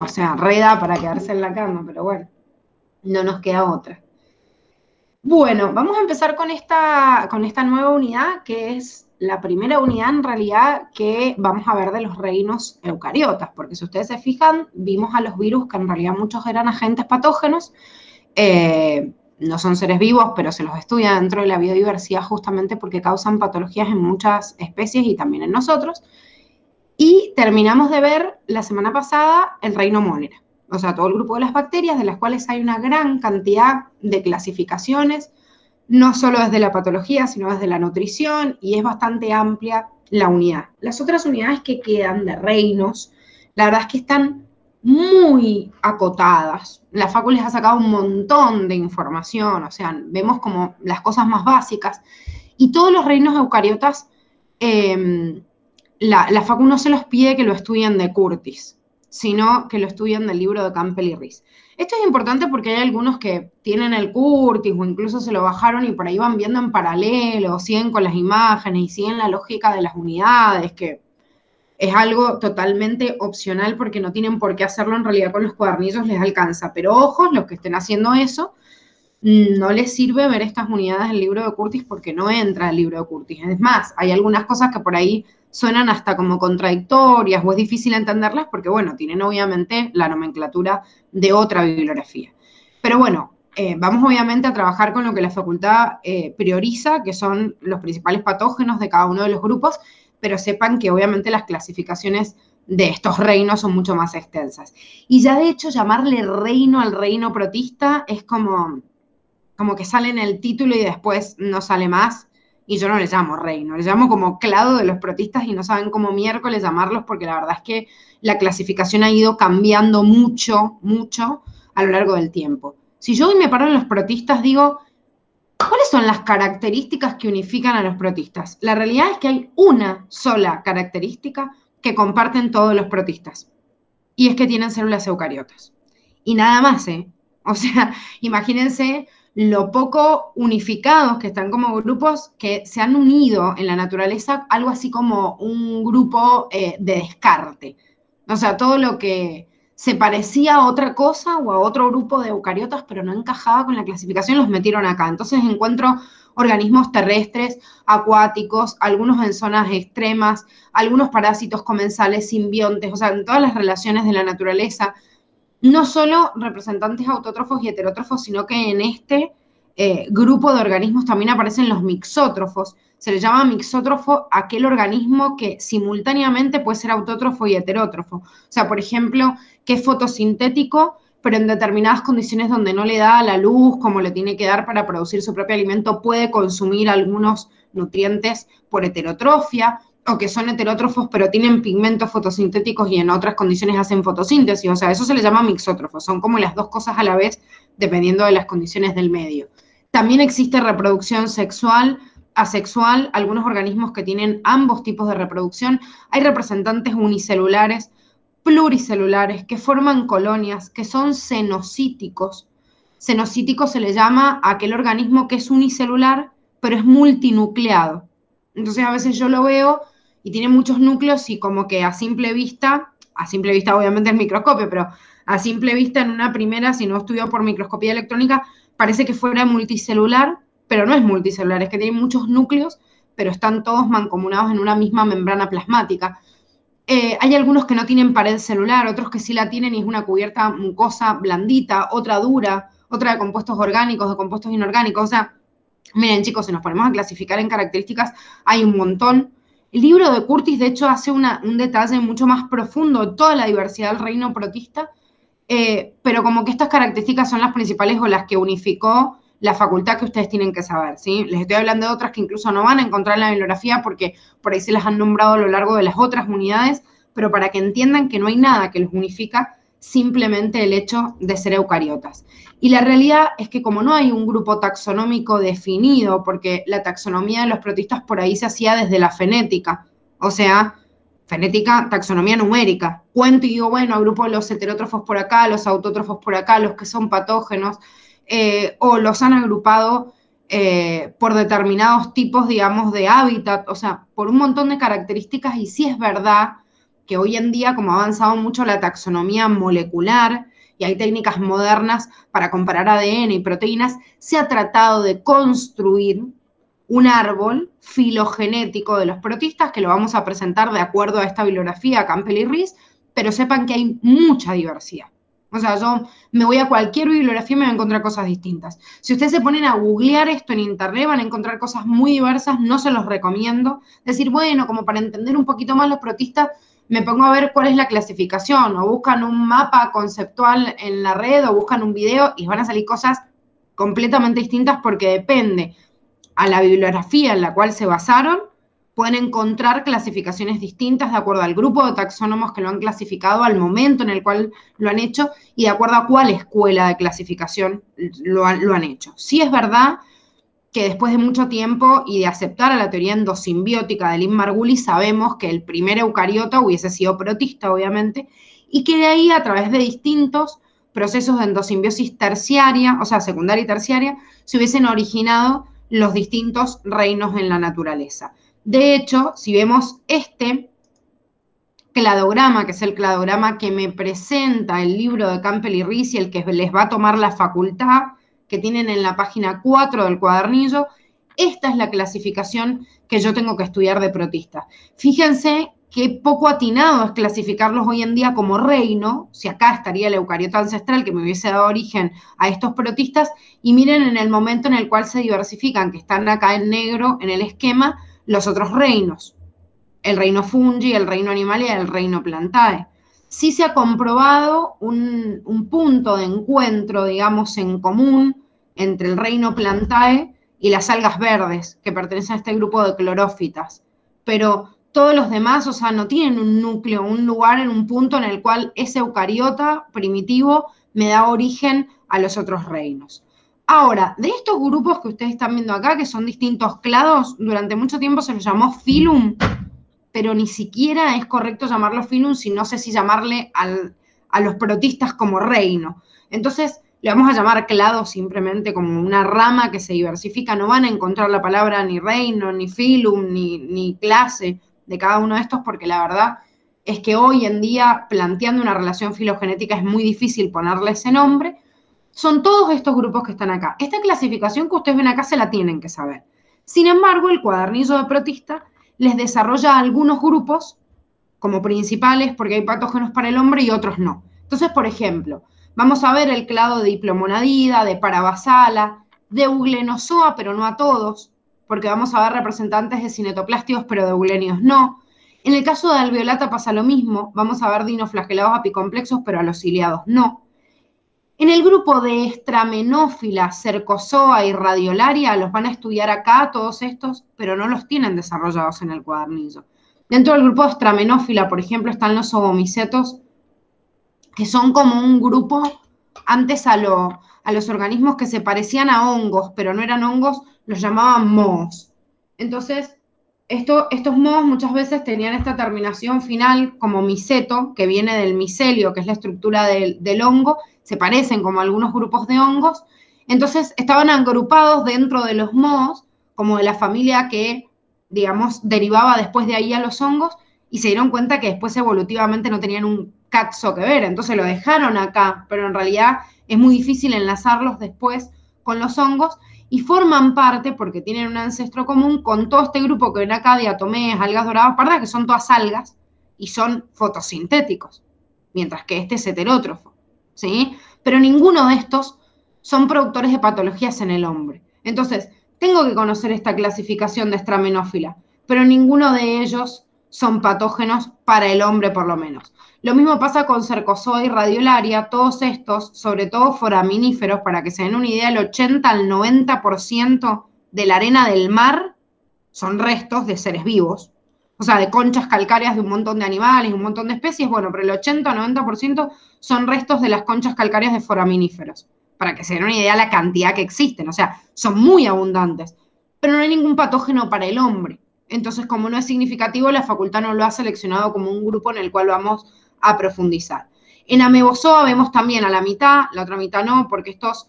o sea, reda para quedarse en la cama, pero bueno, no nos queda otra. Bueno, vamos a empezar con esta nueva unidad, que es la primera unidad en realidad que vamos a ver de los reinos eucariotas, porque si ustedes se fijan, vimos a los virus que en realidad muchos eran agentes patógenos, no son seres vivos, pero se los estudia dentro de la biodiversidad justamente porque causan patologías en muchas especies y también en nosotros. Y terminamos de ver la semana pasada el reino Monera, o sea, todo el grupo de las bacterias, de las cuales hay una gran cantidad de clasificaciones, no solo desde la patología, sino desde la nutrición, y es bastante amplia la unidad. Las otras unidades que quedan de reinos, la verdad es que están muy acotadas. La Facu les ha sacado un montón de información, o sea, vemos como las cosas más básicas, y todos los reinos eucariotas, la Facu no se los pide que lo estudien de Curtis, sino que lo estudien del libro de Campbell y Rees. Esto es importante porque hay algunos que tienen el Curtis o incluso se lo bajaron y por ahí van viendo en paralelo, siguen con las imágenes y siguen la lógica de las unidades, que es algo totalmente opcional porque no tienen por qué hacerlo en realidad con los cuadernillos, les alcanza. Pero ojos, los que estén haciendo eso, no les sirve ver estas unidades del libro de Curtis porque no entra el libro de Curtis. Es más, hay algunas cosas que por ahí suenan hasta como contradictorias o es difícil entenderlas porque, bueno, tienen obviamente la nomenclatura de otra bibliografía. Pero bueno, vamos obviamente a trabajar con lo que la facultad prioriza, que son los principales patógenos de cada uno de los grupos, pero sepan que obviamente las clasificaciones de estos reinos son mucho más extensas. Y ya de hecho llamarle reino al reino protista es como que sale en el título y después no sale más, y yo no le llamo reino, le llamo como clado de los protistas y no saben cómo miércoles llamarlos porque la verdad es que la clasificación ha ido cambiando mucho, mucho a lo largo del tiempo. Si yo hoy me paro en los protistas, digo, ¿cuáles son las características que unifican a los protistas? La realidad es que hay una sola característica que comparten todos los protistas, y es que tienen células eucariotas. Y nada más, ¿eh? O sea, imagínense lo poco unificados que están como grupos que se han unido en la naturaleza, algo así como un grupo de descarte. O sea, todo lo que se parecía a otra cosa o a otro grupo de eucariotas, pero no encajaba con la clasificación, los metieron acá. Entonces encuentro organismos terrestres, acuáticos, algunos en zonas extremas, algunos parásitos comensales, simbiontes, o sea, en todas las relaciones de la naturaleza, no solo representantes autótrofos y heterótrofos, sino que en este grupo de organismos también aparecen los mixótrofos. Se le llama mixótrofo aquel organismo que simultáneamente puede ser autótrofo y heterótrofo. O sea, por ejemplo, que es fotosintético, pero en determinadas condiciones donde no le da la luz como le tiene que dar para producir su propio alimento, puede consumir algunos nutrientes por heterotrofia, o que son heterótrofos pero tienen pigmentos fotosintéticos y en otras condiciones hacen fotosíntesis, o sea, eso se le llama mixótrofos, son como las dos cosas a la vez dependiendo de las condiciones del medio. También existe reproducción sexual, asexual, algunos organismos que tienen ambos tipos de reproducción, hay representantes unicelulares, pluricelulares, que forman colonias, que son cenocíticos. Cenocítico se le llama a aquel organismo que es unicelular, pero es multinucleado. Entonces a veces yo lo veo y tiene muchos núcleos y como que a simple vista obviamente el microscopio, pero a simple vista en una primera, si no estudiado por microscopía electrónica, parece que fuera multicelular, pero no es multicelular, es que tiene muchos núcleos, pero están todos mancomunados en una misma membrana plasmática. Hay algunos que no tienen pared celular, otros que sí la tienen y es una cubierta mucosa blandita, otra dura, otra de compuestos orgánicos, de compuestos inorgánicos. O sea, miren chicos, si nos ponemos a clasificar en características, hay un montón. El libro de Curtis, de hecho, hace un detalle mucho más profundo de toda la diversidad del reino protista, pero como que estas características son las principales o las que unificó la facultad que ustedes tienen que saber, ¿sí? Les estoy hablando de otras que incluso no van a encontrar en la bibliografía porque por ahí se las han nombrado a lo largo de las otras unidades, pero para que entiendan que no hay nada que los unifica, simplemente el hecho de ser eucariotas. Y la realidad es que como no hay un grupo taxonómico definido, porque la taxonomía de los protistas por ahí se hacía desde la fenética, o sea, fenética, taxonomía numérica. Cuento y digo, bueno, agrupo los heterótrofos por acá, los autótrofos por acá, los que son patógenos, o los han agrupado por determinados tipos, digamos, de hábitat, o sea, por un montón de características, y sí es verdad que hoy en día, como ha avanzado mucho la taxonomía molecular y hay técnicas modernas para comparar ADN y proteínas, se ha tratado de construir un árbol filogenético de los protistas que lo vamos a presentar de acuerdo a esta bibliografía, Campbell y Rees, pero sepan que hay mucha diversidad. O sea, yo me voy a cualquier bibliografía y me voy a encontrar cosas distintas. Si ustedes se ponen a googlear esto en internet, van a encontrar cosas muy diversas, no se los recomiendo. Decir, bueno, como para entender un poquito más los protistas, me pongo a ver cuál es la clasificación, o buscan un mapa conceptual en la red, o buscan un video, y van a salir cosas completamente distintas porque depende a la bibliografía en la cual se basaron, pueden encontrar clasificaciones distintas de acuerdo al grupo de taxónomos que lo han clasificado, al momento en el cual lo han hecho y de acuerdo a cuál escuela de clasificación lo han hecho. Sí es verdad que después de mucho tiempo y de aceptar a la teoría endosimbiótica de Lynn Margulis, sabemos que el primer eucariota hubiese sido protista, obviamente, y que de ahí, a través de distintos procesos de endosimbiosis terciaria, o sea, secundaria y terciaria, se hubiesen originado los distintos reinos en la naturaleza. De hecho, si vemos este cladograma, que es el cladograma que me presenta el libro de Campbell y Rees y el que les va a tomar la facultad, que tienen en la página 4 del cuadernillo, esta es la clasificación que yo tengo que estudiar de protistas. Fíjense qué poco atinado es clasificarlos hoy en día como reino, si acá estaría el eucariota ancestral que me hubiese dado origen a estos protistas, y miren en el momento en el cual se diversifican, que están acá en negro en el esquema, los otros reinos, el reino fungi, el reino animal y el reino plantae. Sí se ha comprobado un punto de encuentro, digamos, en común entre el reino plantae y las algas verdes, que pertenecen a este grupo de clorófitas, pero todos los demás, o sea, no tienen un núcleo, un lugar en un punto en el cual ese eucariota primitivo me da origen a los otros reinos. Ahora, de estos grupos que ustedes están viendo acá, que son distintos clados, durante mucho tiempo se los llamó filum, pero ni siquiera es correcto llamarlo filum, si no sé si llamarle a los protistas como reino. Entonces, le vamos a llamar clado simplemente como una rama que se diversifica. No van a encontrar la palabra ni reino, ni filum, ni clase de cada uno de estos, porque la verdad es que hoy en día, planteando una relación filogenética, es muy difícil ponerle ese nombre. Son todos estos grupos que están acá. Esta clasificación que ustedes ven acá se la tienen que saber. Sin embargo, el cuadernillo de protista les desarrolla algunos grupos como principales, porque hay patógenos para el hombre y otros no. Entonces, por ejemplo, vamos a ver el clado de Diplomonadida, de Parabasala, de Euglenozoa, pero no a todos, porque vamos a ver representantes de cinetoplástidos, pero de euglénios no. En el caso de alveolata pasa lo mismo, vamos a ver dinoflagelados apicomplexos, pero a los ciliados no. En el grupo de Estramenófila, Cercozoa y Radiolaria los van a estudiar acá todos estos, pero no los tienen desarrollados en el cuadernillo. Dentro del grupo de Estramenófila, por ejemplo, están los ovomicetos, que son como un grupo antes a los organismos que se parecían a hongos, pero no eran hongos, los llamaban mohos. Entonces, estos mohos muchas veces tenían esta terminación final como miceto, que viene del micelio, que es la estructura del hongo, se parecen como algunos grupos de hongos, entonces estaban agrupados dentro de los mohos, como de la familia que, digamos, derivaba después de ahí a los hongos, y se dieron cuenta que después evolutivamente no tenían un caxo que ver, entonces lo dejaron acá, pero en realidad es muy difícil enlazarlos después con los hongos, y forman parte, porque tienen un ancestro común, con todo este grupo que ven acá, diatomeas, algas doradas pardas, que son todas algas, y son fotosintéticos, mientras que este es heterótrofo, ¿sí? Pero ninguno de estos son productores de patologías en el hombre. Entonces, tengo que conocer esta clasificación de Estramenófila, pero ninguno de ellos son patógenos para el hombre, por lo menos. Lo mismo pasa con Cercozoa y Radiolaria, todos estos, sobre todo foraminíferos, para que se den una idea, el 80 al 90% de la arena del mar son restos de seres vivos, o sea, de conchas calcáreas de un montón de animales, un montón de especies, bueno, pero el 80 al 90% son restos de las conchas calcáreas de foraminíferos, para que se den una idea de la cantidad que existen, o sea, son muy abundantes, pero no hay ningún patógeno para el hombre. Entonces, como no es significativo, la facultad no lo ha seleccionado como un grupo en el cual vamos a profundizar. En Amebozoa vemos también a la mitad, la otra mitad no, porque estos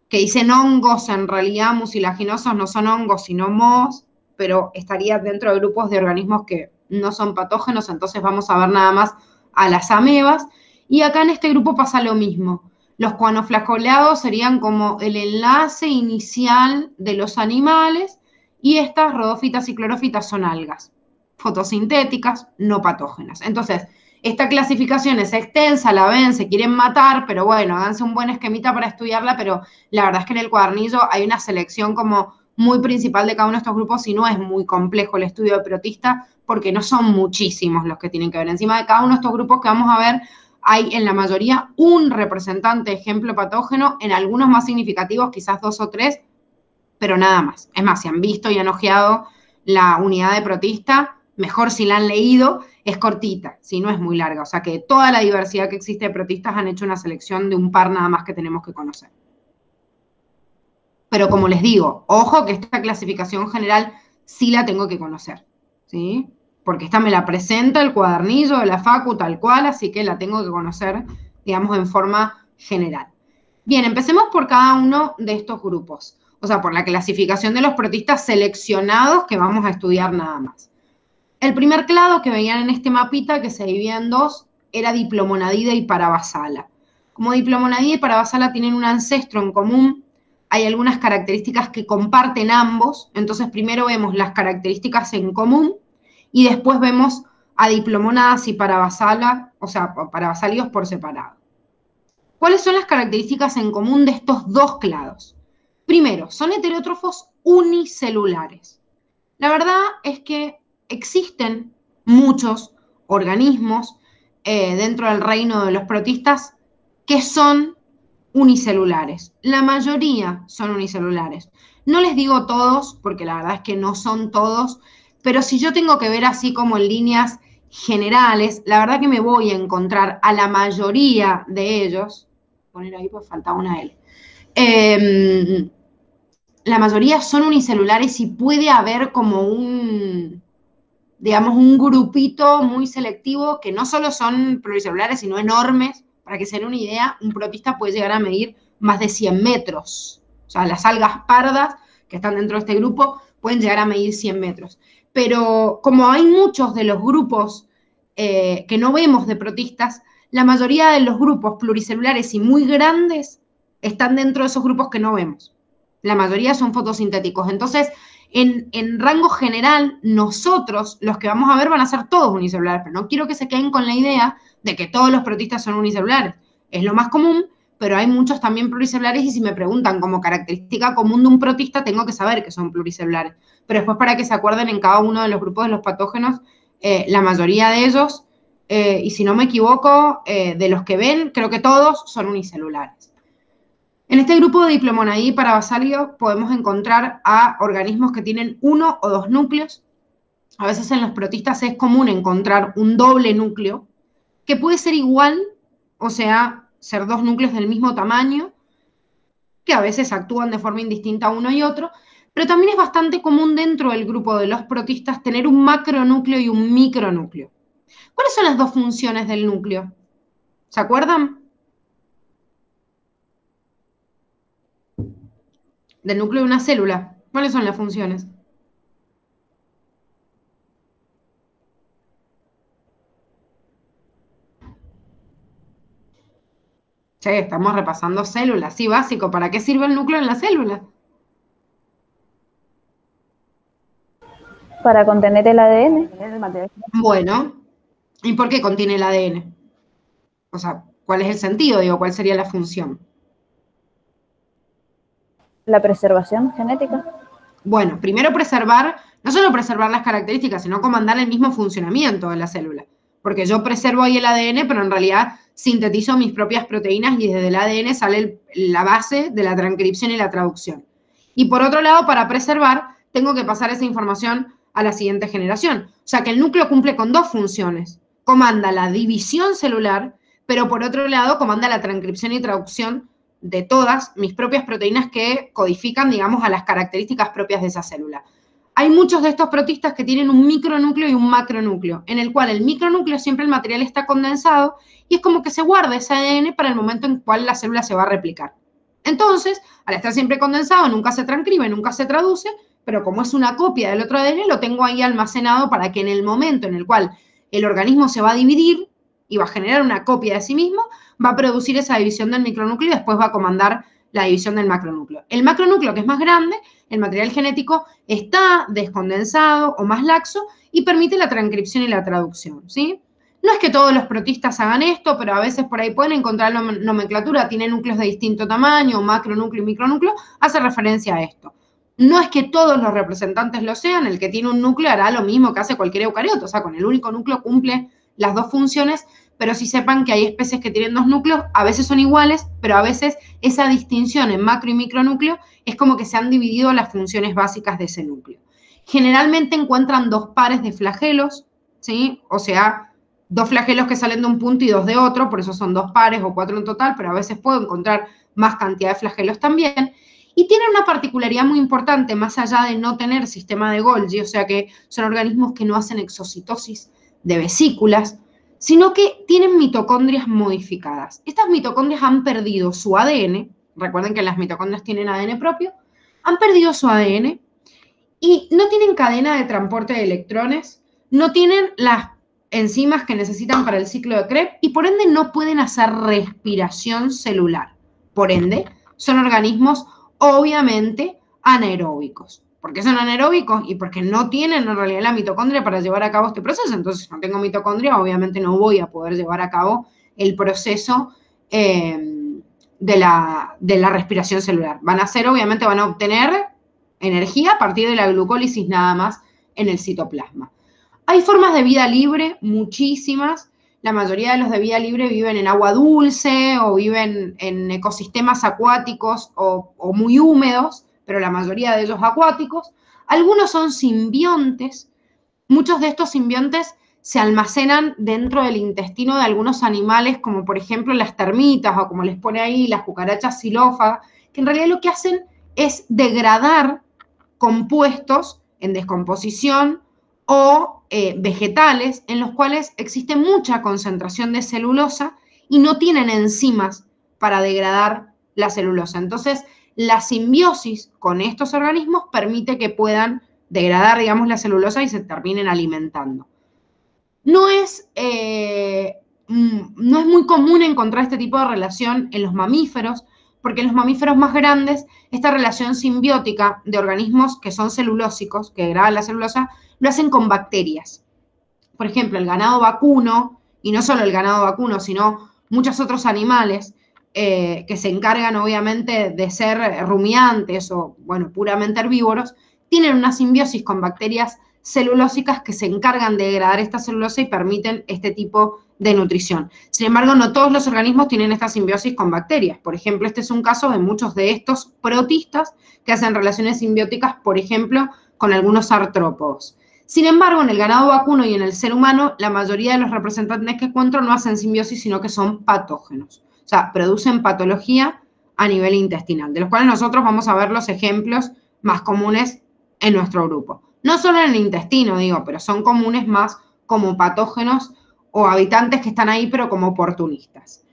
que dicen hongos, en realidad mucilaginosos no son hongos, sino mohos, pero estaría dentro de grupos de organismos que no son patógenos, entonces vamos a ver nada más a las amebas. Y acá en este grupo pasa lo mismo. Los cuanoflageolados serían como el enlace inicial de los animales y estas rodófitas y clorofitas son algas fotosintéticas, no patógenas. Entonces, esta clasificación es extensa, la ven, se quieren matar, pero bueno, háganse un buen esquemita para estudiarla, pero la verdad es que en el cuadernillo hay una selección como muy principal de cada uno de estos grupos y no es muy complejo el estudio de protista porque no son muchísimos los que tienen que ver. Encima de cada uno de estos grupos que vamos a ver, hay en la mayoría un representante ejemplo patógeno, en algunos más significativos, quizás 2 o 3, pero nada más. Es más, si han visto y han ojeado la unidad de protista, mejor si la han leído, es cortita, si no es muy larga. O sea que toda la diversidad que existe de protistas han hecho una selección de un par nada más que tenemos que conocer. Pero como les digo, ojo que esta clasificación general sí la tengo que conocer, ¿sí? Porque esta me la presenta el cuadernillo de la facu tal cual, así que la tengo que conocer, digamos, en forma general. Bien, empecemos por cada uno de estos grupos, o sea, por la clasificación de los protistas seleccionados que vamos a estudiar nada más. El primer clado que veían en este mapita, que se dividía en dos, era diplomonadida y parabasala. Como diplomonadida y parabasala tienen un ancestro en común, hay algunas características que comparten ambos, entonces primero vemos las características en común y después vemos a diplomonadas y parabasala, o sea, parabasalios por separado. ¿Cuáles son las características en común de estos dos clados? Primero, son heterótrofos unicelulares. La verdad es que existen muchos organismos dentro del reino de los protistas que son unicelulares. La mayoría son unicelulares. No les digo todos, porque la verdad es que no son todos, pero si yo tengo que ver así como en líneas generales, la verdad que me voy a encontrar a la mayoría de ellos, poner ahí pues falta una L, la mayoría son unicelulares y puede haber como un, digamos, un grupito muy selectivo que no solo son pluricelulares, sino enormes. Para que se den una idea, un protista puede llegar a medir más de 100 metros. O sea, las algas pardas que están dentro de este grupo pueden llegar a medir 100 metros. Pero como hay muchos de los grupos que no vemos de protistas, la mayoría de los grupos pluricelulares y muy grandes están dentro de esos grupos que no vemos. La mayoría son fotosintéticos. Entonces, en rango general, nosotros, los que vamos a ver, van a ser todos unicelulares, pero no quiero que se queden con la idea de que todos los protistas son unicelulares. Es lo más común, pero hay muchos también pluricelulares y si me preguntan como característica común de un protista, tengo que saber que son pluricelulares. Pero después para que se acuerden en cada uno de los grupos de los patógenos, la mayoría de ellos, y si no me equivoco, de los que ven, creo que todos son unicelulares. En este grupo de diplomonadí y parabasalios podemos encontrar a organismos que tienen 1 o 2 núcleos. A veces en los protistas es común encontrar un doble núcleo, que puede ser igual, o sea, ser 2 núcleos del mismo tamaño, que a veces actúan de forma indistinta uno y otro, pero también es bastante común dentro del grupo de los protistas tener un macronúcleo y un micronúcleo. ¿Cuáles son las dos funciones del núcleo? ¿Se acuerdan? Del núcleo de una célula. ¿Cuáles son las funciones? Che, estamos repasando células, sí, básico. ¿Para qué sirve el núcleo en la célula? Para contener el ADN. Bueno, ¿y por qué contiene el ADN? O sea, ¿cuál es el sentido? Digo, ¿cuál sería la función? La preservación genética. Bueno, primero preservar, no solo preservar las características, sino comandar el mismo funcionamiento de la célula. Porque yo preservo ahí el ADN, pero en realidad sintetizo mis propias proteínas y desde el ADN sale la base de la transcripción y la traducción. Y por otro lado, para preservar, tengo que pasar esa información a la siguiente generación. O sea que el núcleo cumple con dos funciones. Comanda la división celular, pero por otro lado comanda la transcripción y traducción de todas mis propias proteínas que codifican, digamos, a las características propias de esa célula. Hay muchos de estos protistas que tienen un micronúcleo y un macronúcleo, en el cual el micronúcleo siempre el material está condensado y es como que se guarda ese ADN para el momento en el cual la célula se va a replicar. Entonces, al estar siempre condensado, nunca se transcribe, nunca se traduce, pero como es una copia del otro ADN, lo tengo ahí almacenado para que en el momento en el cual el organismo se va a dividir y va a generar una copia de sí mismo, va a producir esa división del micronúcleo y después va a comandar la división del macronúcleo. El macronúcleo, que es más grande, el material genético está descondensado o más laxo y permite la transcripción y la traducción, ¿sí? No es que todos los protistas hagan esto, pero a veces por ahí pueden encontrar la nomenclatura, tiene núcleos de distinto tamaño, macronúcleo y micronúcleo, hace referencia a esto. No es que todos los representantes lo sean, el que tiene un núcleo hará lo mismo que hace cualquier eucarioto, o sea, con el único núcleo cumple las dos funciones, pero sí sepan que hay especies que tienen dos núcleos, a veces son iguales, pero a veces esa distinción en macro y micronúcleo es como que se han dividido las funciones básicas de ese núcleo. Generalmente encuentran dos pares de flagelos, ¿sí? O sea, dos flagelos que salen de un punto y dos de otro, por eso son dos pares o cuatro en total, pero a veces puedo encontrar más cantidad de flagelos también. Y tienen una particularidad muy importante, más allá de no tener sistema de Golgi, o sea que son organismos que no hacen exocitosis de vesículas, sino que tienen mitocondrias modificadas. Estas mitocondrias han perdido su ADN, recuerden que las mitocondrias tienen ADN propio, han perdido su ADN y no tienen cadena de transporte de electrones, no tienen las enzimas que necesitan para el ciclo de Krebs y por ende no pueden hacer respiración celular. Por ende, son organismos obviamente anaeróbicos. ¿Por qué son anaeróbicos? Y porque no tienen en realidad la mitocondria para llevar a cabo este proceso. Entonces, si no tengo mitocondria, obviamente no voy a poder llevar a cabo el proceso de la respiración celular. Van a obtener energía a partir de la glucólisis nada más en el citoplasma. Hay formas de vida libre, muchísimas. La mayoría de los de vida libre viven en agua dulce o viven en ecosistemas acuáticos o muy húmedos, pero la mayoría de ellos acuáticos. Algunos son simbiontes. Muchos de estos simbiontes se almacenan dentro del intestino de algunos animales, como por ejemplo las termitas o como les pone ahí las cucarachas xilófagas, que en realidad lo que hacen es degradar compuestos en descomposición o vegetales en los cuales existe mucha concentración de celulosa y no tienen enzimas para degradar la celulosa. Entonces, la simbiosis con estos organismos permite que puedan degradar, digamos, la celulosa y se terminen alimentando. No es muy común encontrar este tipo de relación en los mamíferos, porque en los mamíferos más grandes, esta relación simbiótica de organismos que son celulósicos, que degradan la celulosa, lo hacen con bacterias. Por ejemplo, el ganado vacuno, y no solo el ganado vacuno, sino muchos otros animales que se encargan obviamente de ser rumiantes o, bueno, puramente herbívoros, tienen una simbiosis con bacterias celulósicas que se encargan de degradar esta celulosa y permiten este tipo de nutrición. Sin embargo, no todos los organismos tienen esta simbiosis con bacterias. Por ejemplo, este es un caso de muchos de estos protistas que hacen relaciones simbióticas, por ejemplo, con algunos artrópodos. Sin embargo, en el ganado vacuno y en el ser humano, la mayoría de los representantes que encuentro no hacen simbiosis, sino que son patógenos. O sea, producen patología a nivel intestinal, de los cuales nosotros vamos a ver los ejemplos más comunes en nuestro grupo. No solo en el intestino, digo, pero son comunes más como patógenos o habitantes que están ahí, pero como oportunistas.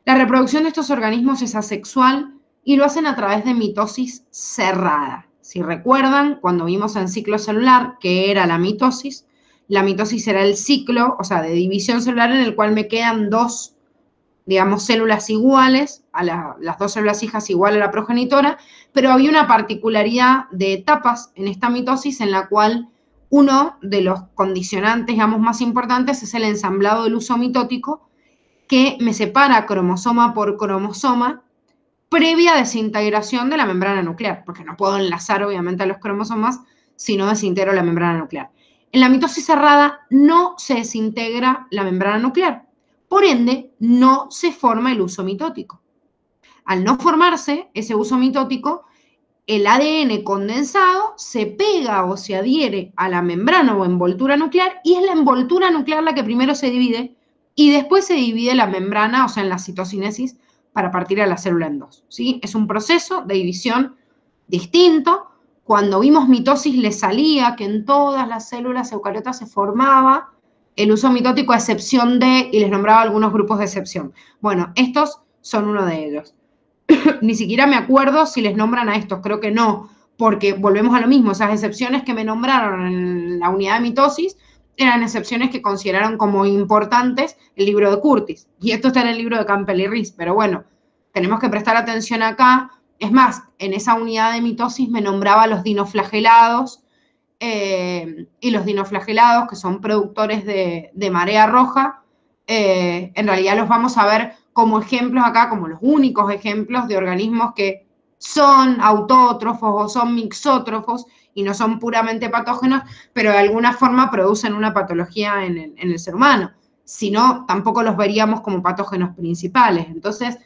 La reproducción de estos organismos es asexual y lo hacen a través de mitosis cerrada. Si recuerdan, cuando vimos en ciclo celular, ¿qué era la mitosis? La mitosis era el ciclo, o sea, de división celular en el cual me quedan dos, digamos, células iguales, las dos células hijas igual a la progenitora, pero había una particularidad de etapas en esta mitosis en la cual uno de los condicionantes, digamos, más importantes es el ensamblado del uso mitótico, que me separa cromosoma por cromosoma previa desintegración de la membrana nuclear, porque no puedo enlazar obviamente a los cromosomas si no desintegro la membrana nuclear. En la mitosis cerrada no se desintegra la membrana nuclear, por ende no se forma el uso mitótico. Al no formarse ese uso mitótico, el ADN condensado se pega o se adhiere a la membrana o envoltura nuclear y es la envoltura nuclear la que primero se divide y después se divide la membrana, o sea, en la citocinesis, para partir a la célula en dos, ¿sí? Es un proceso de división distinto. Cuando vimos mitosis le salía que en todas las células eucariotas se formaba el uso mitótico a excepción de, y les nombraba algunos grupos de excepción. Bueno, estos son uno de ellos. Ni siquiera me acuerdo si les nombran a estos, creo que no, porque volvemos a lo mismo, esas excepciones que me nombraron en la unidad de mitosis eran excepciones que consideraron como importantes el libro de Curtis, y esto está en el libro de Campbell y Rees, pero bueno, tenemos que prestar atención acá. Es más, en esa unidad de mitosis me nombraba los dinoflagelados, y los dinoflagelados, que son productores de marea roja, en realidad los vamos a ver como ejemplos acá, como los únicos ejemplos de organismos que son autótrofos o son mixótrofos y no son puramente patógenos, pero de alguna forma producen una patología en el ser humano. Si no, tampoco los veríamos como patógenos principales. Entonces,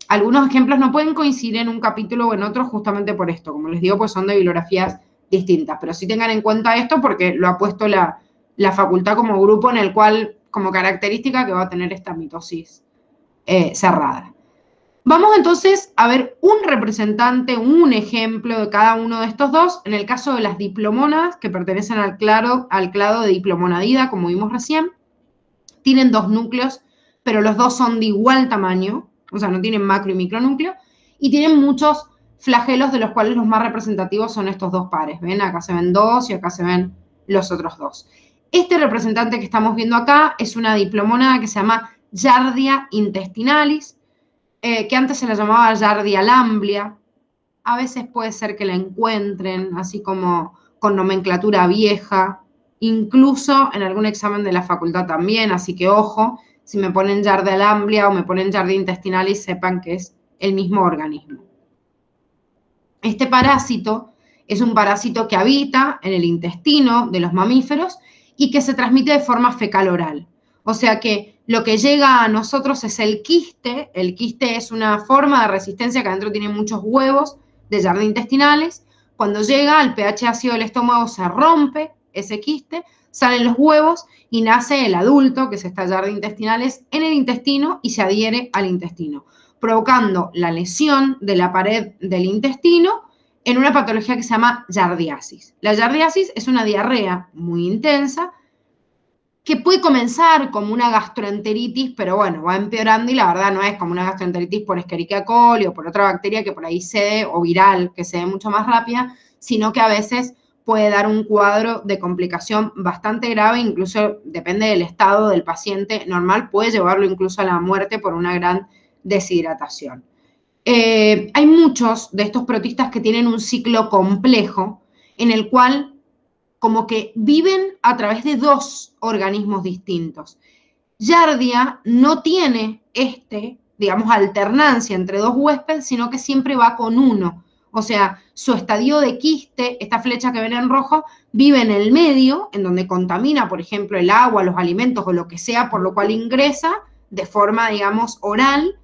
algunos ejemplos no pueden coincidir en un capítulo o en otro justamente por esto. Como les digo, pues son de bibliografías distintas. Pero sí tengan en cuenta esto porque lo ha puesto la facultad como grupo en el cual, como característica que va a tener esta mitosis cerrada. Vamos entonces a ver un representante, un ejemplo de cada uno de estos dos. En el caso de las diplomonas, que pertenecen al clado de diplomonadida, como vimos recién, tienen dos núcleos, pero los dos son de igual tamaño, o sea, no tienen macro y micronúcleo, y tienen muchos flagelos, de los cuales los más representativos son estos dos pares. ¿Ven? Acá se ven dos y acá se ven los otros dos. Este representante que estamos viendo acá es una diplomona que se llama Giardia intestinalis, que antes se la llamaba Giardia lamblia. A veces puede ser que la encuentren así como con nomenclatura vieja, incluso en algún examen de la facultad también, así que ojo, si me ponen Giardia lamblia o me ponen Giardia intestinalis, sepan que es el mismo organismo. Este parásito es un parásito que habita en el intestino de los mamíferos y que se transmite de forma fecal-oral. O sea que lo que llega a nosotros es el quiste. El quiste es una forma de resistencia que adentro tiene muchos huevos de Giardia intestinales. Cuando llega al pH ácido del estómago se rompe ese quiste, salen los huevos y nace el adulto, que es esta Giardia intestinales, en el intestino y se adhiere al intestino, provocando la lesión de la pared del intestino en una patología que se llama giardiasis. La giardiasis es una diarrea muy intensa que puede comenzar como una gastroenteritis, pero bueno, va empeorando y la verdad no es como una gastroenteritis por Escherichia coli o por otra bacteria que por ahí cede, o viral, que cede mucho más rápida, sino que a veces puede dar un cuadro de complicación bastante grave, incluso depende del estado del paciente normal, puede llevarlo incluso a la muerte por una gran deshidratación. Hay muchos de estos protistas que tienen un ciclo complejo en el cual como que viven a través de dos organismos distintos. Giardia no tiene digamos, alternancia entre dos huéspedes, sino que siempre va con uno. O sea, su estadio de quiste, esta flecha que ven en rojo, vive en el medio, en donde contamina, por ejemplo, el agua, los alimentos o lo que sea, por lo cual ingresa de forma, digamos, oral,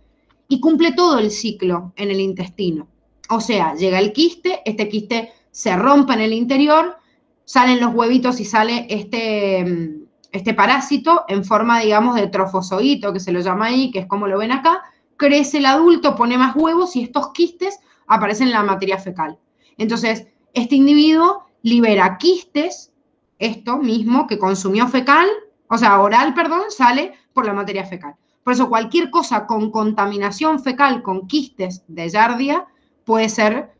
y cumple todo el ciclo en el intestino. O sea, llega el quiste, este quiste se rompe en el interior, salen los huevitos y sale este parásito en forma, digamos, de trofozoito, que se lo llama ahí, que es como lo ven acá, crece el adulto, pone más huevos y estos quistes aparecen en la materia fecal. Entonces, este individuo libera quistes, esto mismo que consumió fecal, o sea, oral, perdón, sale por la materia fecal. Por eso cualquier cosa con contaminación fecal, con quistes de Giardia, puede ser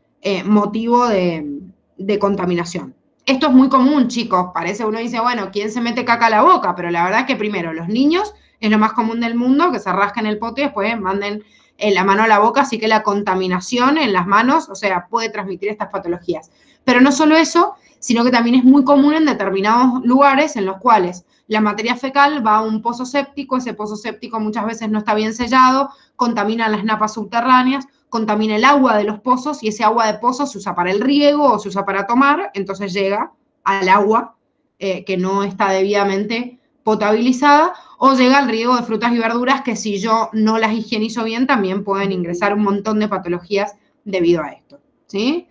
motivo de contaminación. Esto es muy común, chicos. Parece, uno dice, bueno, ¿quién se mete caca a la boca? Pero la verdad es que primero, los niños es lo más común del mundo, que se rasquen el poto y después manden la mano a la boca, así que la contaminación en las manos, o sea, puede transmitir estas patologías. Pero no solo eso, sino que también es muy común en determinados lugares en los cuales la materia fecal va a un pozo séptico, ese pozo séptico muchas veces no está bien sellado, contamina las napas subterráneas, contamina el agua de los pozos y ese agua de pozo se usa para el riego o se usa para tomar, entonces llega al agua que no está debidamente potabilizada, o llega al riego de frutas y verduras que si yo no las higienizo bien también pueden ingresar un montón de patologías debido a esto, ¿sí?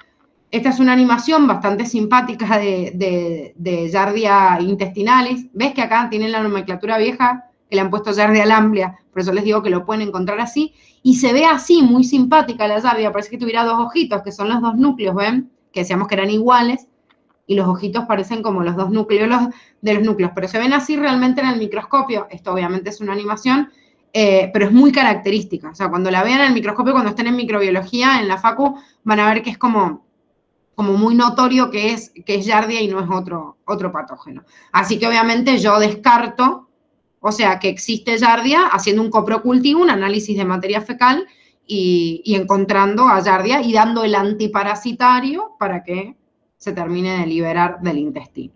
Esta es una animación bastante simpática de Giardia intestinalis. ¿Ves que acá tienen la nomenclatura vieja? Que le han puesto Giardia lamblia, por eso les digo que lo pueden encontrar así. Y se ve así, muy simpática la Giardia, parece que tuviera dos ojitos, que son los dos núcleos, ¿ven? Que decíamos que eran iguales, y los ojitos parecen como los dos núcleos de los núcleos, pero se ven así realmente en el microscopio. Esto obviamente es una animación, pero es muy característica. O sea, cuando la vean en el microscopio, cuando estén en microbiología, en la facu, van a ver que es como como muy notorio que es Giardia y no es otro patógeno. Así que obviamente yo descarto, o sea, que existe Giardia haciendo un coprocultivo, un análisis de materia fecal y encontrando a Giardia y dando el antiparasitario para que se termine de liberar del intestino.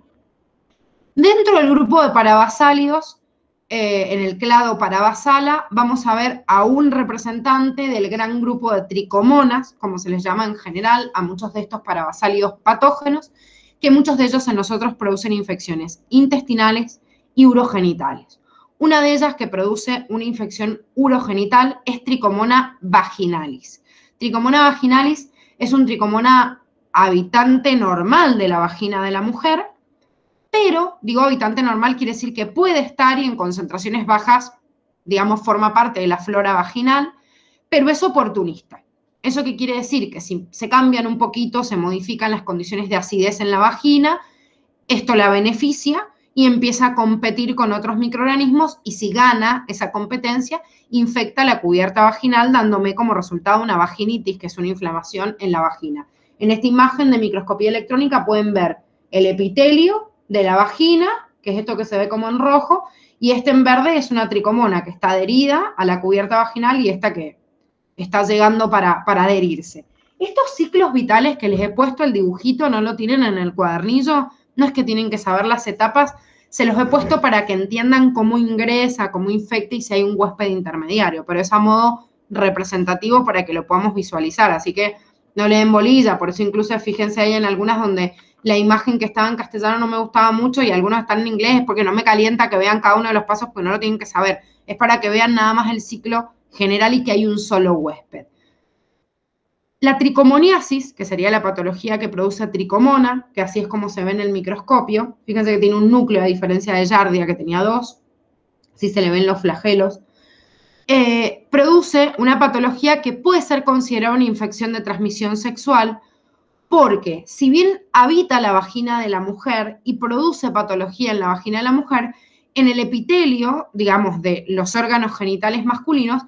Dentro del grupo de parabasálidos, en el clado Parabasala, vamos a ver a un representante del gran grupo de tricomonas, como se les llama en general a muchos de estos parabasálidos patógenos, que muchos de ellos en nosotros producen infecciones intestinales y urogenitales. Una de ellas que produce una infección urogenital es Tricomona vaginalis. Tricomona vaginalis es un tricomona habitante normal de la vagina de la mujer, pero, digo habitante normal quiere decir que puede estar y en concentraciones bajas, digamos, forma parte de la flora vaginal, pero es oportunista. ¿Eso qué quiere decir? Que si se cambian un poquito, se modifican las condiciones de acidez en la vagina, esto la beneficia y empieza a competir con otros microorganismos y si gana esa competencia, infecta la cubierta vaginal dándome como resultado una vaginitis, que es una inflamación en la vagina. En esta imagen de microscopía electrónica pueden ver el epitelio de la vagina, que es esto que se ve como en rojo, y este en verde es una tricomona que está adherida a la cubierta vaginal y esta que está llegando para adherirse. Estos ciclos vitales que les he puesto el dibujito, no lo tienen en el cuadernillo, no es que tienen que saber las etapas, se los he puesto para que entiendan cómo ingresa, cómo infecta y si hay un huésped intermediario, pero es a modo representativo para que lo podamos visualizar, así que no le den bolilla, por eso incluso fíjense ahí en algunas donde la imagen que estaba en castellano no me gustaba mucho y algunos están en inglés, porque no me calienta que vean cada uno de los pasos, porque no lo tienen que saber, es para que vean nada más el ciclo general y que hay un solo huésped. La tricomoniasis, que sería la patología que produce tricomona, que así es como se ve en el microscopio, fíjense que tiene un núcleo a diferencia de Giardia que tenía dos, así se le ven los flagelos, produce una patología que puede ser considerada una infección de transmisión sexual porque si bien habita la vagina de la mujer y produce patología en la vagina de la mujer, en el epitelio, digamos, de los órganos genitales masculinos,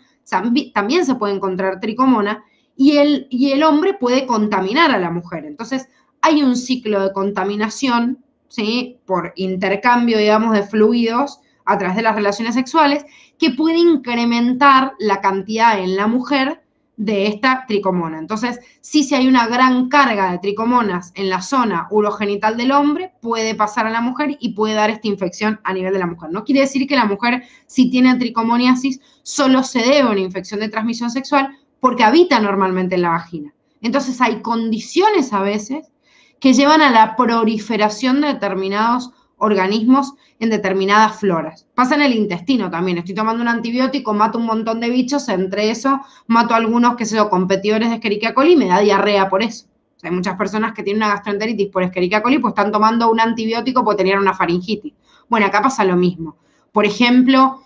también se puede encontrar tricomona y el hombre puede contaminar a la mujer. Entonces, hay un ciclo de contaminación, ¿sí?, por intercambio, digamos, de fluidos a través de las relaciones sexuales que puede incrementar la cantidad en la mujer de esta tricomona. Entonces, si hay una gran carga de tricomonas en la zona urogenital del hombre, puede pasar a la mujer y puede dar esta infección a nivel de la mujer. No quiere decir que la mujer, si tiene tricomoniasis, solo se debe a una infección de transmisión sexual porque habita normalmente en la vagina. Entonces, hay condiciones a veces que llevan a la proliferación de determinados organismos en determinadas floras. Pasa en el intestino también. Estoy tomando un antibiótico, mato un montón de bichos, entre eso mato a algunos, qué sé yo, competidores de Escherichia coli y me da diarrea por eso. O sea, hay muchas personas que tienen una gastroenteritis por Escherichia coli, pues están tomando un antibiótico porque tenían una faringitis. Bueno, acá pasa lo mismo. Por ejemplo,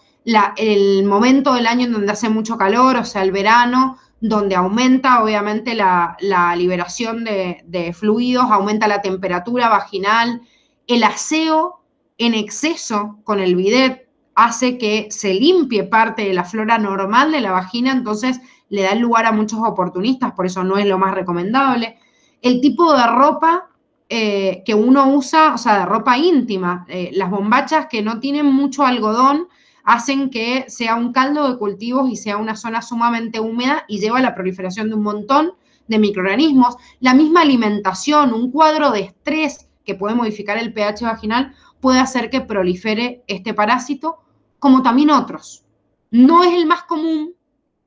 el momento del año en donde hace mucho calor, o sea, el verano, donde aumenta obviamente la liberación de fluidos, aumenta la temperatura vaginal, el aseo en exceso con el bidet hace que se limpie parte de la flora normal de la vagina, entonces le da lugar a muchos oportunistas, por eso no es lo más recomendable. El tipo de ropa que uno usa, o sea, de ropa íntima, las bombachas que no tienen mucho algodón hacen que sea un caldo de cultivos y sea una zona sumamente húmeda y lleva a la proliferación de un montón de microorganismos. La misma alimentación, un cuadro de estrés que puede modificar el pH vaginal, puede hacer que prolifere este parásito, como también otros. No es el más común,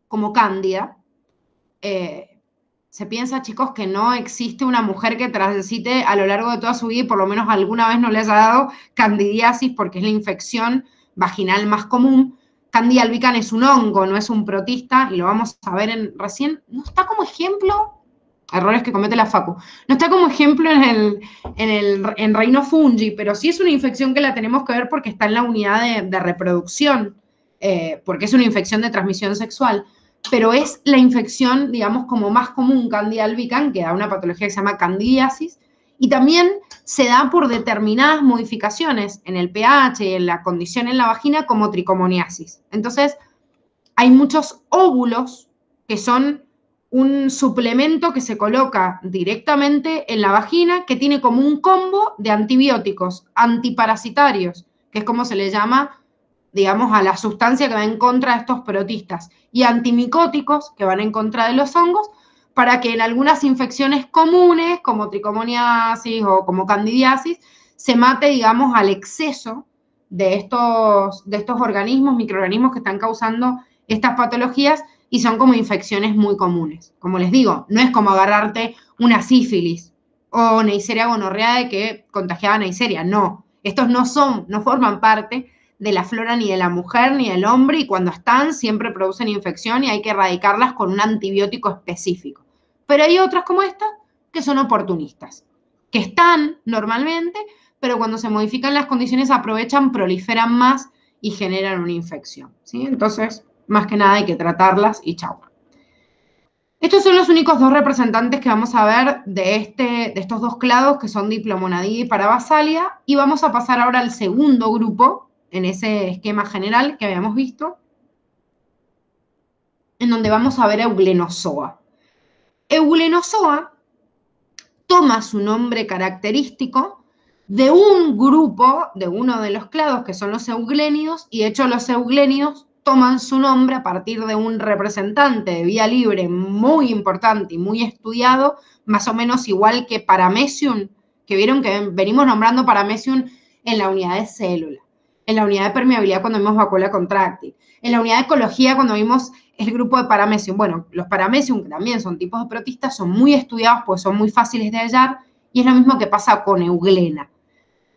como Cándida. Se piensa, chicos, que no existe una mujer que transite a lo largo de toda su vida y por lo menos alguna vez no le haya dado candidiasis, porque es la infección vaginal más común. Candida albicans es un hongo, no es un protista, y lo vamos a ver recién. No está como ejemplo, errores que comete la Facu, no está como ejemplo en Reino Fungi, pero sí es una infección que la tenemos que ver porque está en la unidad de reproducción, porque es una infección de transmisión sexual, pero es la infección, digamos, como más común, Candida albicans, que da una patología que se llama candidiasis, y también se da por determinadas modificaciones en el pH y en la condición en la vagina como tricomoniasis. Entonces, hay muchos óvulos que son un suplemento que se coloca directamente en la vagina que tiene como un combo de antibióticos, antiparasitarios, que es como se le llama, digamos, a la sustancia que va en contra de estos protistas, y antimicóticos, que van en contra de los hongos, para que en algunas infecciones comunes, como tricomoniasis o como candidiasis, se mate, digamos, al exceso de estos organismos, microorganismos que están causando estas patologías, y son como infecciones muy comunes. Como les digo, no es como agarrarte una sífilis o Neisseria gonorrea de que contagiaba Neisseria, no. Estos no forman parte de la flora ni de la mujer ni del hombre, y cuando están siempre producen infección y hay que erradicarlas con un antibiótico específico. Pero hay otras como esta que son oportunistas, que están normalmente, pero cuando se modifican las condiciones aprovechan, proliferan más y generan una infección, ¿sí? Entonces, más que nada hay que tratarlas y chau. Estos son los únicos dos representantes que vamos a ver de estos dos clados, que son Diplomonadida y Parabasalia, y vamos a pasar ahora al segundo grupo, en ese esquema general que habíamos visto, en donde vamos a ver Euglenoszoa. Euglenoszoa toma su nombre característico de un grupo, de uno de los clados, que son los euglénidos, y de hecho los euglénidos toman su nombre a partir de un representante de vía libre muy importante y muy estudiado, más o menos igual que Paramecium, que vieron que venimos nombrando Paramecium en la unidad de célula, en la unidad de permeabilidad cuando vimos vacuola contráctil, en la unidad de ecología cuando vimos el grupo de Paramecium. Bueno, los Paramecium, que también son tipos de protistas, son muy estudiados porque son muy fáciles de hallar, y es lo mismo que pasa con Euglena.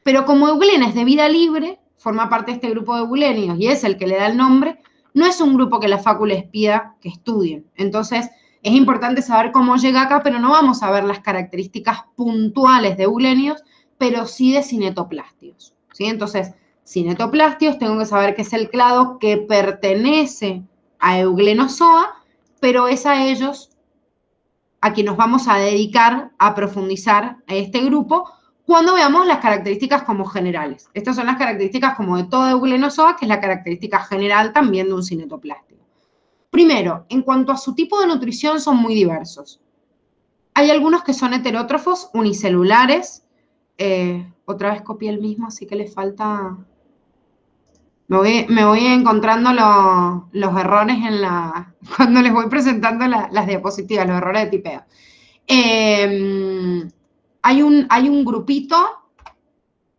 Pero como Euglena es de vida libre, forma parte de este grupo de euglénidos y es el que le da el nombre, no es un grupo que la facu les pida que estudien. Entonces, es importante saber cómo llega acá, pero no vamos a ver las características puntuales de euglénidos, pero sí de cinetoplastios, ¿sí? Entonces, cinetoplastios, tengo que saber que es el clado que pertenece a Euglenoszoa, pero es a ellos a quien nos vamos a dedicar a profundizar a este grupo cuando veamos las características como generales. Estas son las características como de todo Euglenoszoa, que es la característica general también de un cinetoplástico. Primero, en cuanto a su tipo de nutrición, son muy diversos. Hay algunos que son heterótrofos, unicelulares. Otra vez copié el mismo, así que le falta... Me voy encontrando los errores cuando les voy presentando las diapositivas, los errores de tipeo. Hay un grupito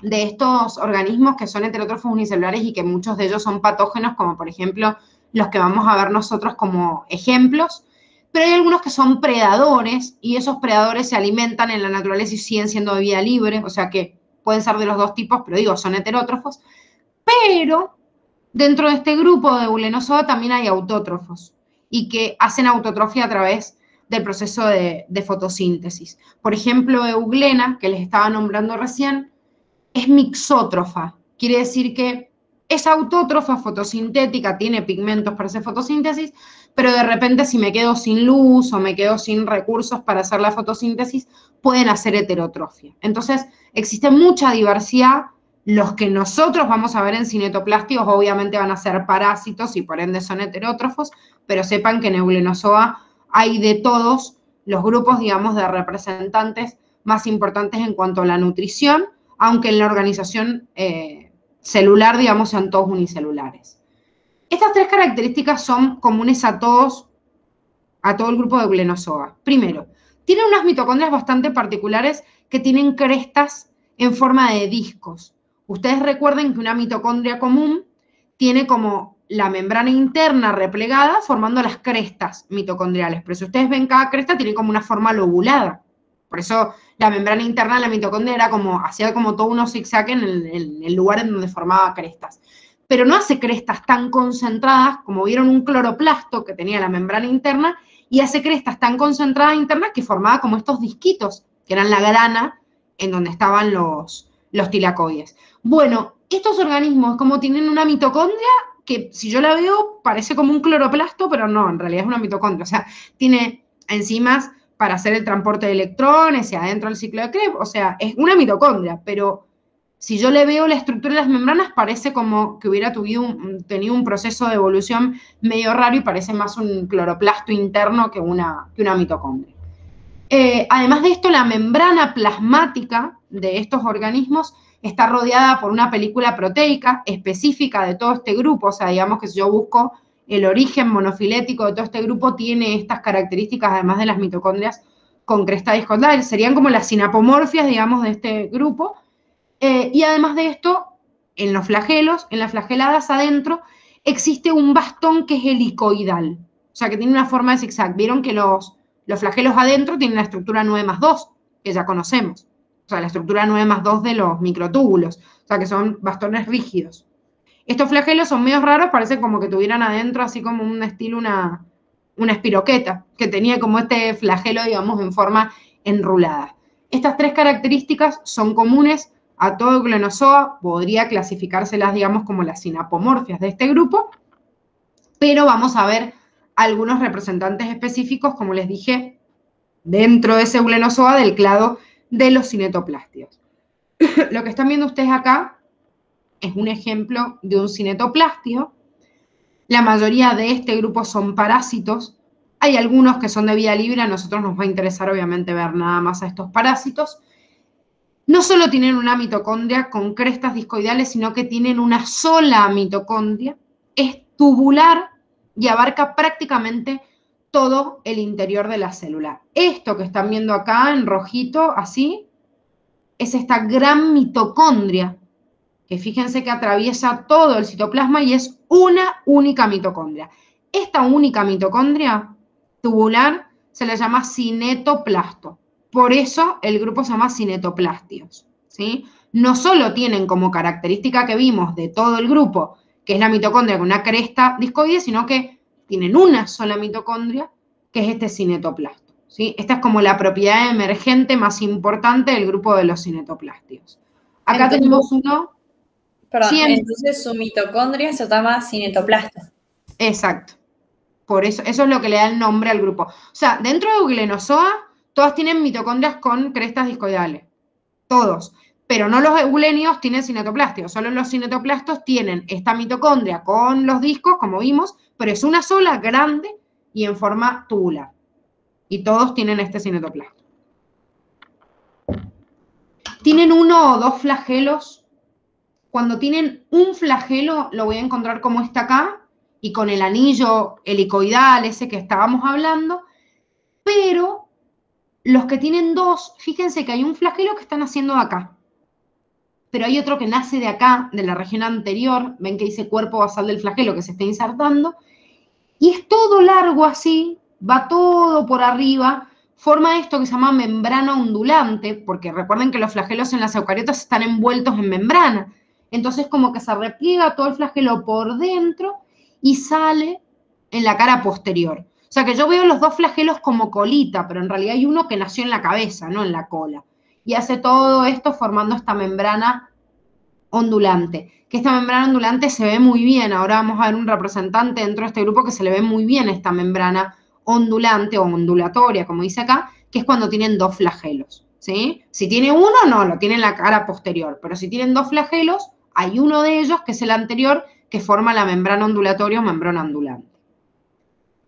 de estos organismos que son heterótrofos unicelulares y que muchos de ellos son patógenos, como por ejemplo los que vamos a ver nosotros como ejemplos, pero hay algunos que son predadores, y esos predadores se alimentan en la naturaleza y siguen siendo de vida libre, o sea que pueden ser de los dos tipos, pero digo, son heterótrofos. Pero dentro de este grupo de Euglenoszoa también hay autótrofos, y que hacen autotrofia a través del proceso de fotosíntesis. Por ejemplo, Euglena, que les estaba nombrando recién, es mixótrofa. Quiere decir que es autótrofa, fotosintética, tiene pigmentos para hacer fotosíntesis, pero de repente si me quedo sin luz o me quedo sin recursos para hacer la fotosíntesis, pueden hacer heterotrofia. Entonces, existe mucha diversidad. Los que nosotros vamos a ver en cinetoplastios obviamente van a ser parásitos y por ende son heterótrofos, pero sepan que en Euglenoszoa hay de todos los grupos, digamos, de representantes más importantes en cuanto a la nutrición, aunque en la organización celular, digamos, sean todos unicelulares. Estas tres características son comunes a todo el grupo de Euglenoszoa. Primero, tienen unas mitocondrias bastante particulares que tienen crestas en forma de discos. Ustedes recuerden que una mitocondria común tiene como la membrana interna replegada formando las crestas mitocondriales, pero si ustedes ven cada cresta tiene como una forma lobulada. Por eso la membrana interna de la mitocondria era hacía como todo unos zigzag en el lugar en donde formaba crestas. Pero no hace crestas tan concentradas como vieron un cloroplasto que tenía la membrana interna, y hace crestas tan concentradas internas que formaba como estos disquitos, que eran la grana en donde estaban los tilacoides. Bueno, estos organismos como tienen una mitocondria que si yo la veo parece como un cloroplasto, pero no, en realidad es una mitocondria. O sea, tiene enzimas para hacer el transporte de electrones y adentro del ciclo de Krebs, o sea, es una mitocondria, pero Si yo le veo la estructura de las membranas, parece como que hubiera tenido un proceso de evolución medio raro y parece más un cloroplasto interno que una mitocondria. Además de esto, la membrana plasmática de estos organismos está rodeada por una película proteica específica de todo este grupo. O sea, digamos que si yo busco el origen monofilético de todo este grupo, tiene estas características, además de las mitocondrias con cresta discondral. Serían como las sinapomorfias, digamos, de este grupo. Y además de esto, en los flagelos, en las flageladas adentro, existe un bastón que es helicoidal. O sea, que tiene una forma de zigzag. Vieron que los flagelos adentro tienen la estructura 9+2, que ya conocemos. O sea, la estructura 9+2 de los microtúbulos. O sea, que son bastones rígidos. Estos flagelos son medio raros, parece como que tuvieran adentro así como un estilo, una espiroqueta, que tenía como este flagelo, digamos, en forma enrulada. Estas tres características son comunes a todo Glenozoa, podría clasificárselas, digamos, como las sinapomorfias de este grupo, pero vamos a ver algunos representantes específicos, como les dije, dentro de ese Euglenoszoa del clado de los cinetoplástidos. Lo que están viendo ustedes acá es un ejemplo de un cinetoplástido. La mayoría de este grupo son parásitos. Hay algunos que son de vía libre, a nosotros nos va a interesar obviamente ver nada más a estos parásitos. No solo tienen una mitocondria con crestas discoidales, sino que tienen una sola mitocondria, es tubular y abarca prácticamente todo el interior de la célula. Esto que están viendo acá en rojito, así, es esta gran mitocondria, que fíjense que atraviesa todo el citoplasma y es una única mitocondria. Esta única mitocondria tubular se le llama cinetoplasto. Por eso el grupo se llama cinetoplástidos, ¿sí? No solo tienen como característica que vimos de todo el grupo, que es la mitocondria con una cresta discoide, sino que tienen una sola mitocondria, que es este cinetoplasto, ¿sí? Esta es como la propiedad emergente más importante del grupo de los cinetoplástidos. Acá entonces, tenemos uno... Perdón, entonces su mitocondria se llama cinetoplasto. Exacto. Por eso es lo que le da el nombre al grupo. O sea, dentro de Euglenoszoa, todas tienen mitocondrias con crestas discoidales. Todos. Pero no los euglenios tienen cinetoplástidos. Solo los cinetoplastos tienen esta mitocondria con los discos, como vimos, pero es una sola, grande y en forma tubular. Y todos tienen este cinetoplasto. Tienen uno o dos flagelos. Cuando tienen un flagelo, lo voy a encontrar como está acá, y con el anillo helicoidal ese que estábamos hablando, pero los que tienen dos, fíjense que hay un flagelo que están haciendo de acá, pero hay otro que nace de acá, de la región anterior, ven que dice cuerpo basal del flagelo que se está insertando, y es todo largo así, va todo por arriba, forma esto que se llama membrana ondulante, porque recuerden que los flagelos en las eucariotas están envueltos en membrana, entonces como que se repliega todo el flagelo por dentro y sale en la cara posterior. O sea que yo veo los dos flagelos como colita, pero en realidad hay uno que nació en la cabeza, no en la cola. Y hace todo esto formando esta membrana ondulante. Que esta membrana ondulante se ve muy bien. Ahora vamos a ver un representante dentro de este grupo que se le ve muy bien esta membrana ondulante o ondulatoria, como dice acá, que es cuando tienen dos flagelos, ¿sí? Si tiene uno, no, lo tiene en la cara posterior. Pero si tienen dos flagelos, hay uno de ellos, que es el anterior, que forma la membrana ondulatoria o membrana ondulante.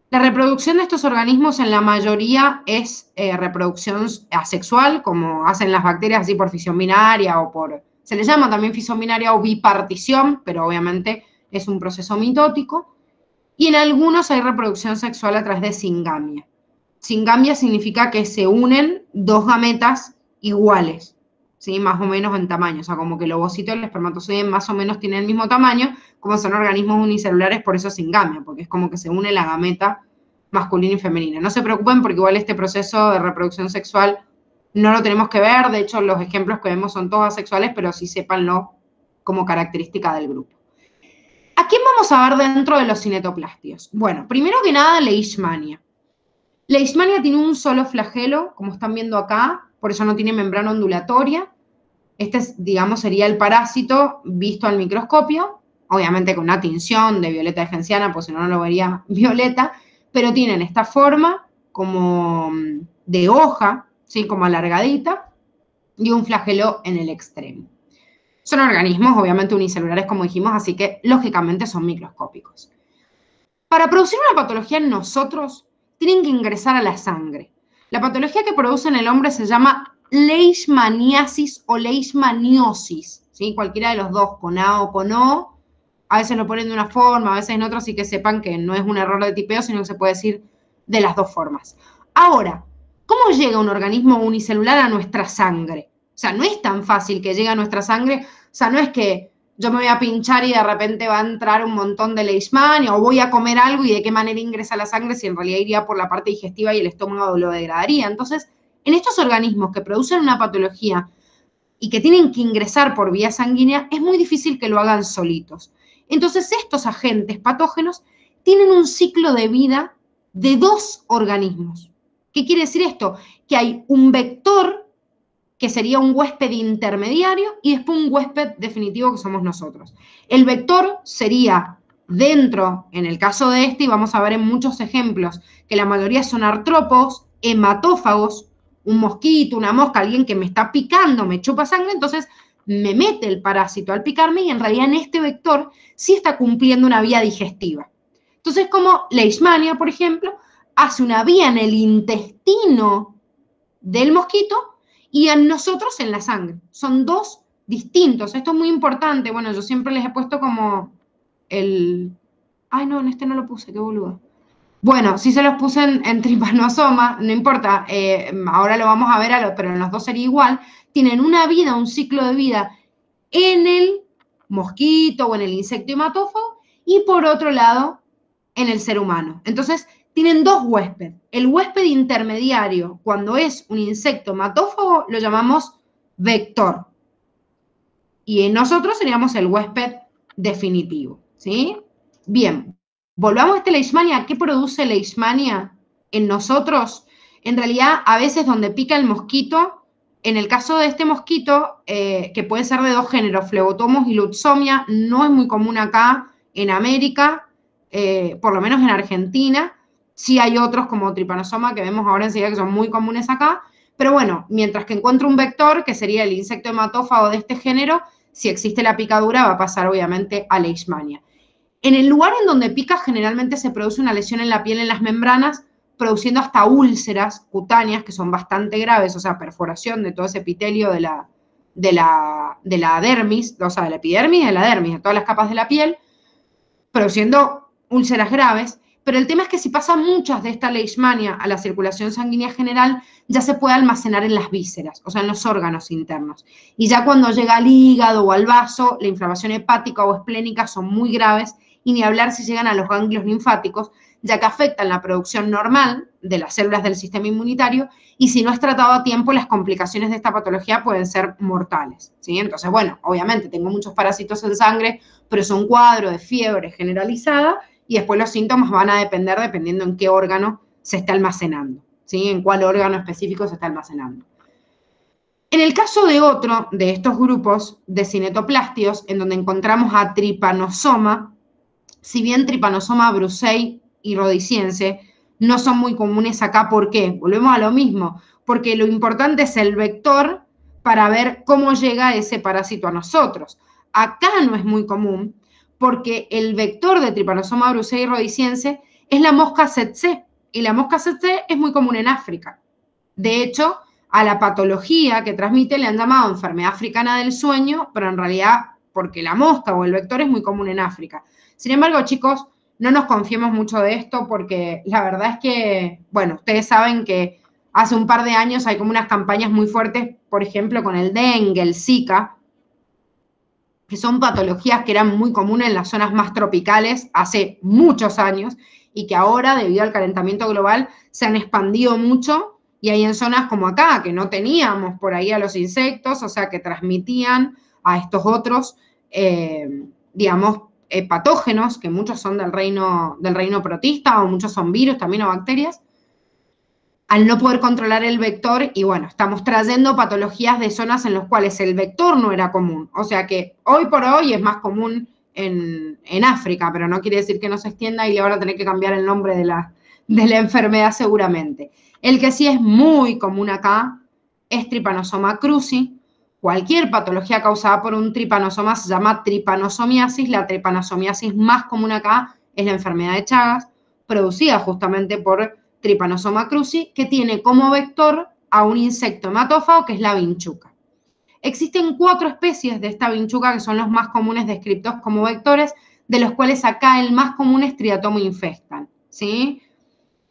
La reproducción de estos organismos en la mayoría es reproducción asexual, como hacen las bacterias así por fisión binaria o por... Se le llama también fisión binaria o bipartición, pero obviamente es un proceso mitótico. Y en algunos hay reproducción sexual a través de singamia. Singamia significa que se unen dos gametas iguales, ¿sí? Más o menos en tamaño, o sea, como que el ovocito y el espermatozoide más o menos tienen el mismo tamaño, como son organismos unicelulares, por eso singamia, porque es como que se une la gameta masculina y femenina. No se preocupen porque igual este proceso de reproducción sexual no lo tenemos que ver, de hecho los ejemplos que vemos son todos asexuales, pero sí sépanlo como característica del grupo. ¿A quién vamos a ver dentro de los cinetoplástidos? Bueno, primero que nada, Leishmania. Leishmania tiene un solo flagelo, como están viendo acá, por eso no tiene membrana ondulatoria. Este, digamos, sería el parásito visto al microscopio, obviamente con una tinción de violeta de genciana, pues si no, no lo vería violeta, pero tienen esta forma como de hoja, ¿sí? Como alargadita, y un flagelo en el extremo. Son organismos obviamente unicelulares, como dijimos, así que lógicamente son microscópicos. Para producir una patología en nosotros, tienen que ingresar a la sangre. La patología que produce en el hombre se llama leishmaniasis o leishmaniosis, ¿sí? Cualquiera de los dos, con A o con O. A veces lo ponen de una forma, a veces en otra, así que sepan que no es un error de tipeo, sino que se puede decir de las dos formas. Ahora, ¿cómo llega un organismo unicelular a nuestra sangre? O sea, no es tan fácil que llegue a nuestra sangre, o sea, no es que yo me voy a pinchar y de repente va a entrar un montón de leishmania, o voy a comer algo y de qué manera ingresa a la sangre si en realidad iría por la parte digestiva y el estómago lo degradaría. Entonces, en estos organismos que producen una patología y que tienen que ingresar por vía sanguínea, es muy difícil que lo hagan solitos. Entonces, estos agentes patógenos tienen un ciclo de vida de 2 organismos. ¿Qué quiere decir esto? Que hay un vector, que sería un huésped intermediario, y después un huésped definitivo, que somos nosotros. El vector sería dentro, en el caso de este, y vamos a ver en muchos ejemplos, que la mayoría son artrópodos, hematófagos, un mosquito, una mosca, alguien que me está picando, me chupa sangre, entonces me mete el parásito al picarme y en realidad en este vector sí está cumpliendo una vía digestiva. Entonces, como Leishmania, por ejemplo, hace una vía en el intestino del mosquito y en nosotros en la sangre. Son 2 distintos. Esto es muy importante. Bueno, yo siempre les he puesto como el... Ay, no, en este no lo puse, qué boludo. Bueno, sí se los puse en tripanosoma, no importa, ahora lo vamos a ver, pero en los dos sería igual. Tienen una vida, un ciclo de vida en el mosquito o en el insecto hematófago y por otro lado en el ser humano. Entonces, tienen 2 huéspedes. El huésped intermediario, cuando es un insecto hematófago, lo llamamos vector. Y nosotros seríamos el huésped definitivo, ¿sí? Bien, volvamos a este Leishmania. ¿Qué produce Leishmania en nosotros? En realidad, a veces donde pica el mosquito, en el caso de este mosquito, que puede ser de 2 géneros, Flebotomos y Lutzomia, no es muy común acá en América, por lo menos en Argentina. Sí hay otros como Trypanosoma que vemos ahora enseguida que son muy comunes acá, pero bueno, mientras que encuentro un vector, que sería el insecto hematófago de este género, si existe la picadura va a pasar obviamente a Leishmania. En el lugar en donde pica generalmente se produce una lesión en la piel, en las membranas, produciendo hasta úlceras cutáneas que son bastante graves, o sea, perforación de todo ese epitelio de la dermis, o sea, de la epidermis, de la dermis, de todas las capas de la piel, produciendo úlceras graves. Pero el tema es que si pasan muchas de esta leishmania a la circulación sanguínea general, ya se puede almacenar en las vísceras, o sea, en los órganos internos. Y ya cuando llega al hígado o al vaso, la inflamación hepática o esplénica son muy graves, y ni hablar si llegan a los ganglios linfáticos, ya que afectan la producción normal de las células del sistema inmunitario, y si no es tratado a tiempo, las complicaciones de esta patología pueden ser mortales, ¿sí? Entonces, bueno, obviamente tengo muchos parásitos en sangre, pero es un cuadro de fiebre generalizada, y después los síntomas van a depender dependiendo en qué órgano se está almacenando, ¿sí? En cuál órgano específico se está almacenando. En el caso de otro de estos grupos de cinetoplástidos, en donde encontramos a Trypanosoma, si bien Trypanosoma brucei y rhodesiense no son muy comunes acá, ¿por qué? Volvemos a lo mismo, porque lo importante es el vector para ver cómo llega ese parásito a nosotros. Acá no es muy común, porque el vector de Trypanosoma brucei y rhodesiense es la mosca tsetse, y la mosca tsetse es muy común en África. De hecho, a la patología que transmite le han llamado enfermedad africana del sueño, pero en realidad porque la mosca o el vector es muy común en África. Sin embargo, chicos, no nos confiemos mucho de esto porque la verdad es que, bueno, ustedes saben que hace un par de años hay como unas campañas muy fuertes, por ejemplo, con el dengue, el Zika, que son patologías que eran muy comunes en las zonas más tropicales hace muchos años y que ahora, debido al calentamiento global, se han expandido mucho y hay en zonas como acá, que no teníamos por ahí a los insectos, o sea, que transmitían a estos otros, digamos, patógenos, que muchos son del reino protista o muchos son virus también o bacterias, al no poder controlar el vector, y bueno, estamos trayendo patologías de zonas en las cuales el vector no era común. O sea que hoy por hoy es más común en África, pero no quiere decir que no se extienda y le van a tener que cambiar el nombre de la enfermedad seguramente. El que sí es muy común acá es Trypanosoma cruzi, cualquier patología causada por un tripanosoma se llama tripanosomiasis. La tripanosomiasis más común acá es la enfermedad de Chagas, producida justamente por Trypanosoma cruzi, que tiene como vector a un insecto hematófago que es la vinchuca. Existen 4 especies de esta vinchuca que son los más comunes descritos como vectores, de los cuales acá el más común es Triatoma infestan, ¿sí?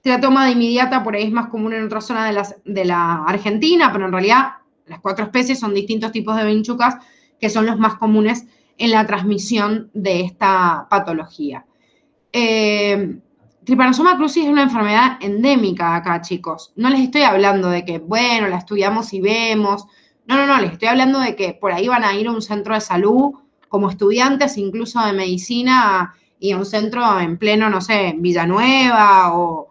Triatoma dimidiata por ahí es más común en otra zona de la Argentina, pero en realidad las 4 especies son distintos tipos de vinchucas que son los más comunes en la transmisión de esta patología. Trypanosoma cruzi es una enfermedad endémica acá, chicos. No les estoy hablando de que, bueno, la estudiamos y vemos. No, les estoy hablando de que por ahí van a ir a un centro de salud como estudiantes, incluso de medicina, y a un centro en pleno, no sé, en Villanueva o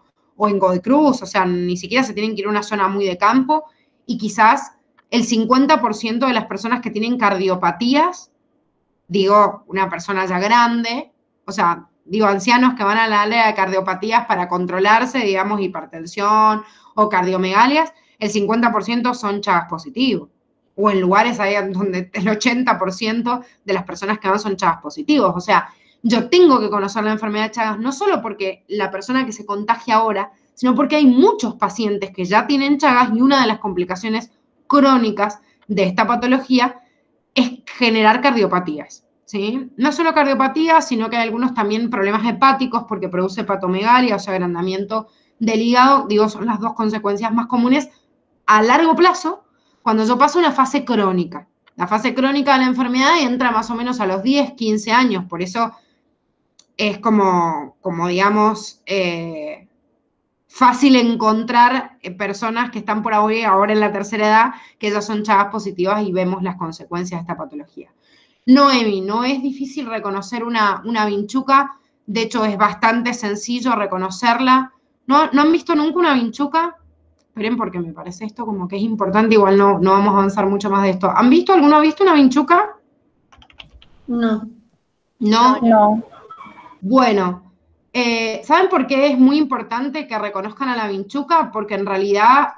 en Godoy Cruz. O sea, ni siquiera se tienen que ir a una zona muy de campo, y quizás el 50% de las personas que tienen cardiopatías, digo, una persona ya grande, o sea, digo, ancianos que van a la área de cardiopatías para controlarse, digamos, hipertensión o cardiomegalias, el 50% son Chagas positivos. O en lugares ahí donde el 80% de las personas que van son Chagas positivos. O sea, yo tengo que conocer la enfermedad de Chagas no solo porque la persona que se contagia ahora, sino porque hay muchos pacientes que ya tienen Chagas, y una de las complicaciones crónicas de esta patología es generar cardiopatías, ¿sí? No solo cardiopatías, sino que hay algunos también problemas hepáticos porque produce hepatomegalia, o sea, agrandamiento del hígado. Digo, son las 2 consecuencias más comunes a largo plazo cuando yo paso una fase crónica. La fase crónica de la enfermedad entra más o menos a los 10, 15 años, por eso es como digamos, fácil encontrar personas que están por ahora en la tercera edad, que ya son Chagas positivas, y vemos las consecuencias de esta patología. Noemi, no es difícil reconocer una vinchuca, de hecho es bastante sencillo reconocerla. ¿No han visto nunca una vinchuca? Esperen, porque me parece esto como que es importante, igual no vamos a avanzar mucho más de esto. ¿Alguno ha visto una vinchuca? No. ¿No? No. Bueno, ¿saben por qué es muy importante que reconozcan a la vinchuca? Porque en realidad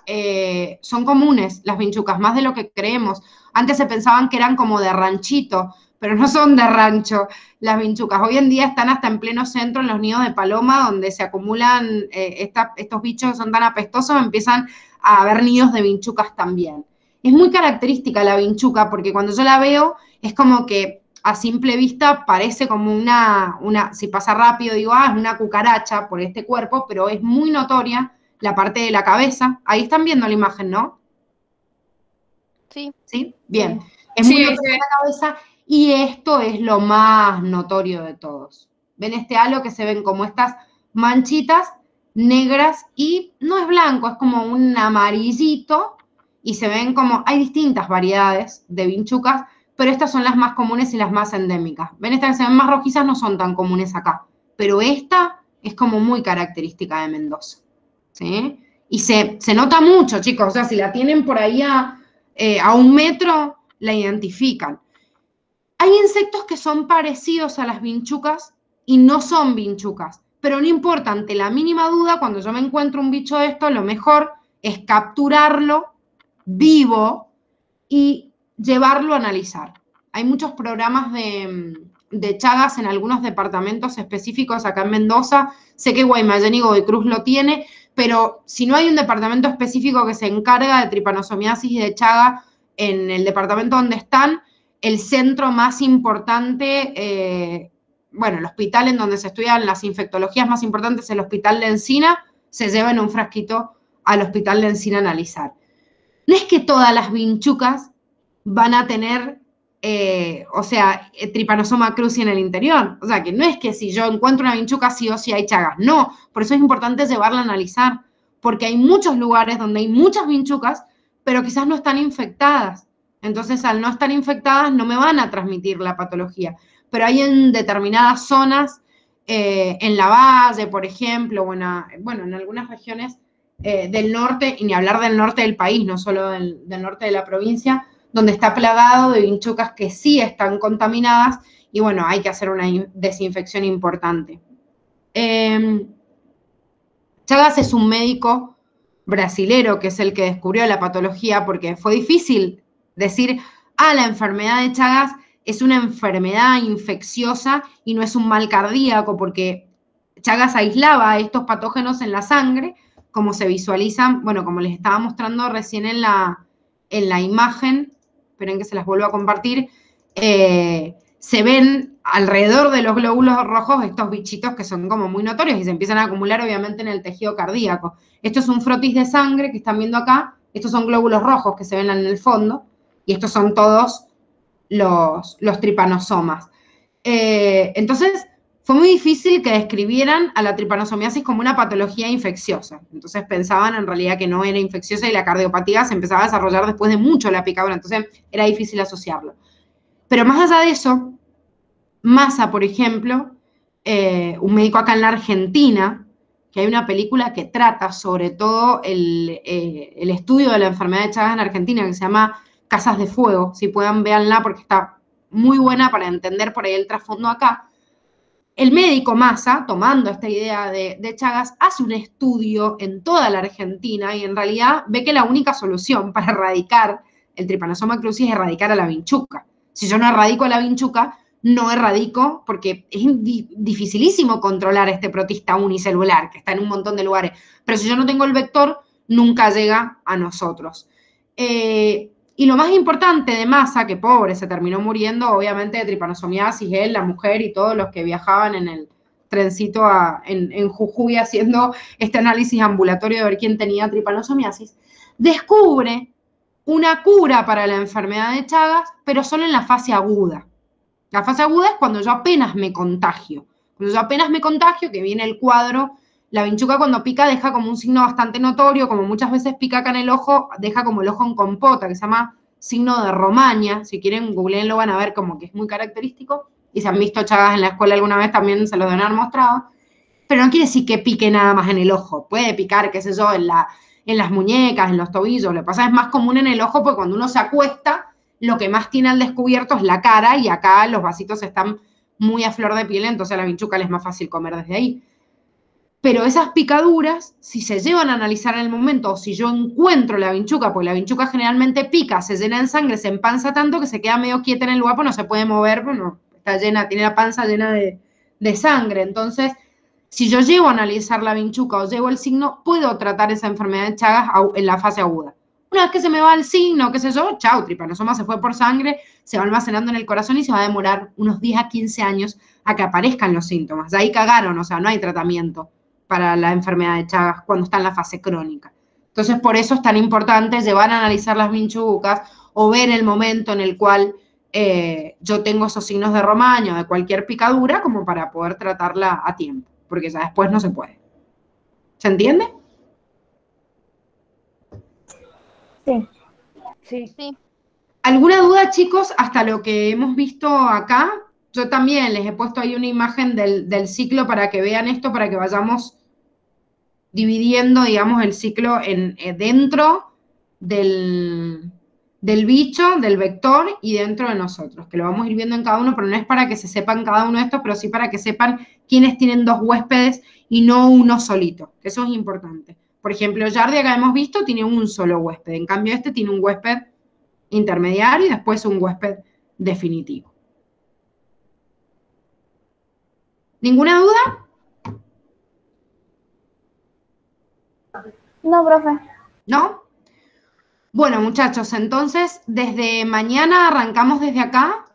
son comunes las vinchucas, más de lo que creemos. Antes se pensaban que eran como de ranchito, pero no son de rancho las vinchucas. Hoy en día están hasta en pleno centro, en los nidos de paloma, donde se acumulan estos bichos que son tan apestosos, empiezan a haber nidos de vinchucas también. Es muy característica la vinchuca, porque cuando yo la veo es como que a simple vista parece como si pasa rápido, digo, es una cucaracha por este cuerpo, pero es muy notoria la parte de la cabeza. Ahí están viendo la imagen, ¿no? Sí. ¿Sí? Bien. Es muy notoria la cabeza, y esto es lo más notorio de todos. ¿Ven este halo que se ven como estas manchitas negras? Y no es blanco, es como un amarillito, y se ven como, hay distintas variedades de vinchucas, pero estas son las más comunes y las más endémicas. ¿Ven? Estas que se ven más rojizas no son tan comunes acá, pero esta es como muy característica de Mendoza, ¿sí? Y se nota mucho, chicos, o sea, si la tienen por ahí a 1 metro, la identifican. Hay insectos que son parecidos a las vinchucas y no son vinchucas, pero no importa, ante la mínima duda, cuando yo me encuentro un bicho de esto, lo mejor es capturarlo vivo y llevarlo a analizar. Hay muchos programas de Chagas en algunos departamentos específicos acá en Mendoza. Sé que Guaymallén y Godoy Cruz lo tiene, pero si no hay un departamento específico que se encarga de tripanosomiasis y de Chaga en el departamento donde están, el centro más importante, el hospital en donde se estudian las infectologías más importantes, el Hospital de Encina, se lleva en un frasquito al Hospital de Encina a analizar. No es que todas las vinchucas van a tener, Trypanosoma cruzi en el interior. O sea, que no es que si yo encuentro una vinchuca sí o sí hay Chagas. No, por eso es importante llevarla a analizar, porque hay muchos lugares donde hay muchas vinchucas, pero quizás no están infectadas. Entonces, al no estar infectadas, no me van a transmitir la patología. Pero hay en determinadas zonas, en la Valle, por ejemplo, o en algunas regiones del norte, y ni hablar del norte del país, no solo del norte de la provincia, donde está plagado de vinchucas que sí están contaminadas, y bueno, hay que hacer una desinfección importante. Chagas es un médico brasilero que es el que descubrió la patología, porque fue difícil decir, la enfermedad de Chagas es una enfermedad infecciosa y no es un mal cardíaco, porque Chagas aislaba a estos patógenos en la sangre, como se visualizan, bueno, como les estaba mostrando recién en la imagen, esperen que se las vuelvo a compartir, se ven alrededor de los glóbulos rojos estos bichitos que son como muy notorios y se empiezan a acumular obviamente en el tejido cardíaco. Esto es un frotis de sangre que están viendo acá, estos son glóbulos rojos que se ven en el fondo y estos son todos los tripanosomas. Entonces, fue muy difícil que describieran a la tripanosomiasis como una patología infecciosa. Entonces pensaban en realidad que no era infecciosa y la cardiopatía se empezaba a desarrollar después de mucho la picadura, entonces era difícil asociarlo. Pero más allá de eso, Massa, por ejemplo, un médico acá en la Argentina, que hay una película que trata sobre todo el estudio de la enfermedad de Chagas en Argentina, que se llama Casas de Fuego. Si puedan, véanla porque está muy buena para entender por ahí el trasfondo acá. El médico Massa, tomando esta idea de Chagas, hace un estudio en toda la Argentina y en realidad ve que la única solución para erradicar el Trypanosoma cruzi es erradicar a la vinchuca. Si yo no erradico a la vinchuca, no erradico, porque es dificilísimo controlar este protista unicelular, que está en un montón de lugares. Pero si yo no tengo el vector, nunca llega a nosotros. Y lo más importante de Massa, que pobre, se terminó muriendo, obviamente, de tripanosomiasis, él, la mujer y todos los que viajaban en el trencito en Jujuy haciendo este análisis ambulatorio de ver quién tenía tripanosomiasis, descubre una cura para la enfermedad de Chagas, pero solo en la fase aguda. La fase aguda es cuando yo apenas me contagio. Cuando yo apenas me contagio, que viene el cuadro, la vinchuca cuando pica deja como un signo bastante notorio, como muchas veces pica acá en el ojo, deja como el ojo en compota, que se llama signo de Romaña. Si quieren, googleenlo, van a ver como que es muy característico. Y si han visto Chagas en la escuela alguna vez, también se los deben haber mostrado. Pero no quiere decir que pique nada más en el ojo. Puede picar, qué sé yo, en las muñecas, en los tobillos. Lo que pasa es más común en el ojo porque cuando uno se acuesta, lo que más tiene al descubierto es la cara y acá los vasitos están muy a flor de piel, entonces a la vinchuca les es más fácil comer desde ahí. Pero esas picaduras, si se llevan a analizar en el momento, o si yo encuentro la vinchuca, porque la vinchuca generalmente pica, se llena en sangre, se empanza tanto que se queda medio quieta en el lugar, pues no se puede mover, bueno, está llena, tiene la panza llena de sangre. Entonces, si yo llevo a analizar la vinchuca o llevo el signo, puedo tratar esa enfermedad de Chagas en la fase aguda. Una vez que se me va el signo, qué sé yo, chau, tripanosoma se fue por sangre, se va almacenando en el corazón y se va a demorar unos 10 a 15 años a que aparezcan los síntomas. De ahí cagaron, o sea, no hay tratamiento para la enfermedad de Chagas cuando está en la fase crónica. Entonces, por eso es tan importante llevar a analizar las vinchucas o ver el momento en el cual yo tengo esos signos de Romaña o de cualquier picadura como para poder tratarla a tiempo, porque ya después no se puede. ¿Se entiende? Sí. Sí. ¿Alguna duda, chicos, hasta lo que hemos visto acá? Yo también les he puesto ahí una imagen del ciclo para que vean esto, para que vayamos dividiendo, digamos, el ciclo dentro del bicho, del vector y dentro de nosotros, que lo vamos a ir viendo en cada uno, pero no es para que se sepan cada uno de estos, pero sí para que sepan quiénes tienen dos huéspedes y no uno solito, que eso es importante. Por ejemplo, Yardia, que hemos visto, tiene un solo huésped, en cambio este tiene un huésped intermediario y después un huésped definitivo. ¿Ninguna duda? No, profe. ¿No? Bueno, muchachos, entonces desde mañana arrancamos desde acá